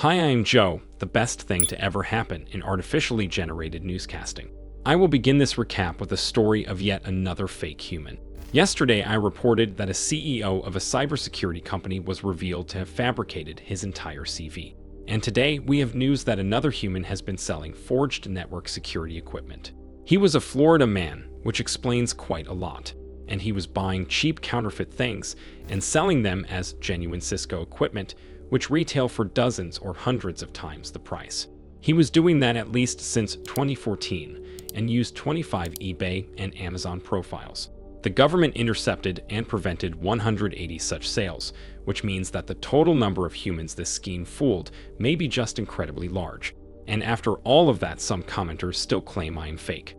Hi, I'm Joe, the best thing to ever happen in artificially generated newscasting. I will begin this recap with a story of yet another fake human. Yesterday, I reported that a CEO of a cybersecurity company was revealed to have fabricated his entire CV. And today, we have news that another human has been selling forged network security equipment. He was a Florida man, which explains quite a lot. And he was buying cheap counterfeit things and selling them as genuine Cisco equipment, which retail for dozens or hundreds of times the price. He was doing that at least since 2014 and used 25 eBay and Amazon profiles. The government intercepted and prevented 180 such sales, which means that the total number of humans this scheme fooled may be just incredibly large. And after all of that, some commenters still claim I am fake.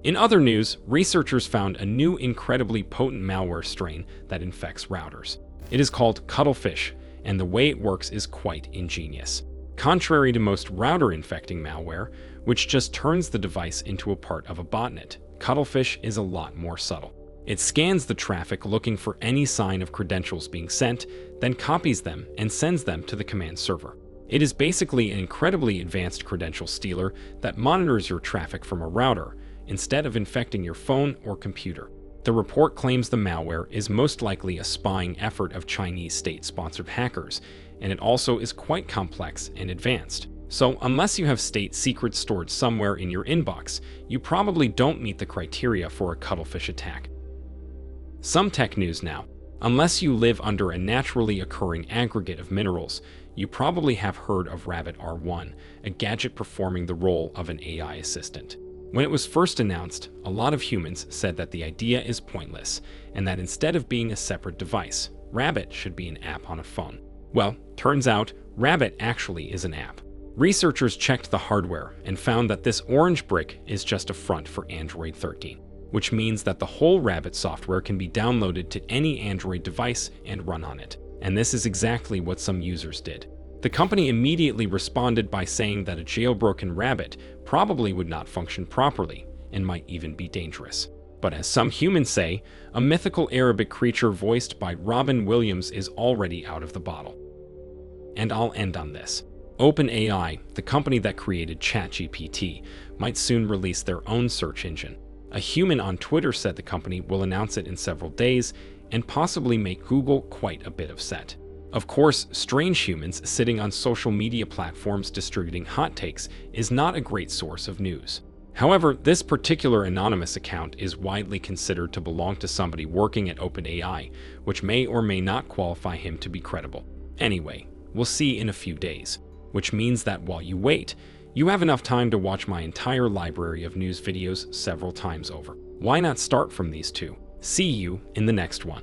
In other news, researchers found a new incredibly potent malware strain that infects routers. It is called cuttlefish, and the way it works is quite ingenious. Contrary to most router-infecting malware, which just turns the device into a part of a botnet, cuttlefish is a lot more subtle. It scans the traffic looking for any sign of credentials being sent, then copies them and sends them to the command server. It is basically an incredibly advanced credential stealer that monitors your traffic from a router, instead of infecting your phone or computer. The report claims the malware is most likely a spying effort of Chinese state-sponsored hackers, and it also is quite complex and advanced. So unless you have state secrets stored somewhere in your inbox, you probably don't meet the criteria for a cuttlefish attack. Some tech news now. Unless you live under a naturally occurring aggregate of minerals, you probably have heard of Rabbit R1, a gadget performing the role of an AI assistant. When it was first announced, a lot of humans said that the idea is pointless, and that instead of being a separate device, Rabbit should be an app on a phone. Well, turns out, Rabbit actually is an app. Researchers checked the hardware and found that this orange brick is just a front for Android 13, which means that the whole Rabbit software can be downloaded to any Android device and run on it. And this is exactly what some users did. The company immediately responded by saying that a jailbroken Rabbit probably would not function properly and might even be dangerous. But as some humans say, a mythical Arabic creature voiced by Robin Williams is already out of the bottle. And I'll end on this. OpenAI, the company that created ChatGPT, might soon release their own search engine. A human on Twitter said the company will announce it in several days and possibly make Google quite a bit upset. Of course, strange humans sitting on social media platforms distributing hot takes is not a great source of news. However, this particular anonymous account is widely considered to belong to somebody working at OpenAI, which may or may not qualify him to be credible. Anyway, we'll see in a few days, which means that while you wait, you have enough time to watch my entire library of news videos several times over. Why not start from these two? See you in the next one.